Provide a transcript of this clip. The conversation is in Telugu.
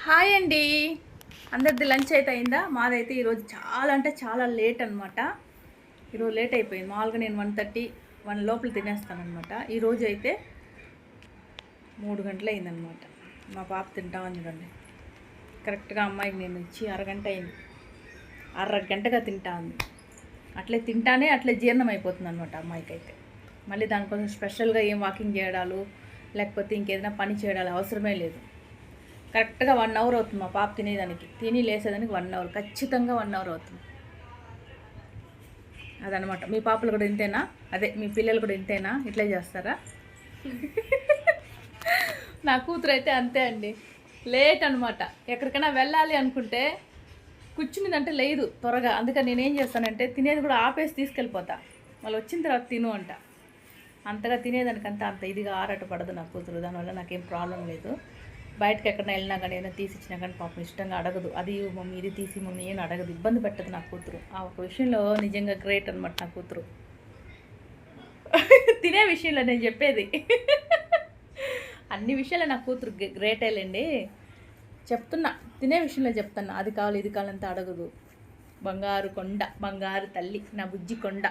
హాయ్ అండి. అందరిది లంచ్ అయితే అయిందా? మాదైతే ఈరోజు చాలా అంటే చాలా లేట్ అనమాట. ఈరోజు లేట్ అయిపోయింది. మామూలుగా నేను 1:30 1 లోపల తినేస్తానమాట. ఈరోజు అయితే 3 గంటలు అయిందనమాట. మా పాప తింటా ఉంది చూడండి. కరెక్ట్గా అమ్మాయికి నేను ఇచ్చి అరగంట అయింది. అరగంటగా తింటా ఉంది. అట్లే తింటానే అట్లే జీర్ణం అయిపోతుంది అనమాట అమ్మాయికి అయితే. మళ్ళీ దానికోసం స్పెషల్గా ఏం వాకింగ్ చేయడాలు లేకపోతే ఇంకేదైనా పని చేయడాలు అవసరమే లేదు. కరెక్ట్గా 1 అవర్ అవుతుంది మా పాప తినేదానికి, తిని లేసేదానికి 1 అవర్, ఖచ్చితంగా 1 అవర్ అవుతుంది. అదనమాట. మీ పాపలు కూడా ఇంతేనా? అదే మీ పిల్లలు కూడా ఇంతేనా? ఇట్లే చేస్తారా? నా కూతురు అయితే అంతే అండి. లేట్ అనమాట. ఎక్కడికైనా వెళ్ళాలి అనుకుంటే కూర్చునిదంటే లేదు త్వరగా. అందుకని నేనేం చేస్తానంటే తినేది కూడా ఆపేసి తీసుకెళ్ళిపోతా. వాళ్ళు వచ్చిన తర్వాత తిను అంట. అంతగా తినేదానికంతా అంత ఇదిగా ఆరాట పడదు నా కూతురు. దానివల్ల నాకేం ప్రాబ్లం లేదు. బయటకు ఎక్కడైనా వెళ్ళినా కానీ ఏదైనా తీసి ఇచ్చినా కానీ పాపం ఇష్టంగా అడగదు. అది మమ్మీ ఇది తీసి మమ్మీ ఏం అడగదు, ఇబ్బంది పెట్టదు నా కూతురు. ఆ ఒక విషయంలో నిజంగా గ్రేట్ అనమాట నా కూతురు. తినే విషయంలో నేను చెప్పేది. అన్ని విషయాలు నా కూతురు గ్రేటేలేండి. చెప్తున్నా, తినే విషయంలో చెప్తున్నా. అది కావాలి ఇది కావాలంతా అడగదు. బంగారు కొండ, బంగారు తల్లి, నా బుజ్జి కొండ.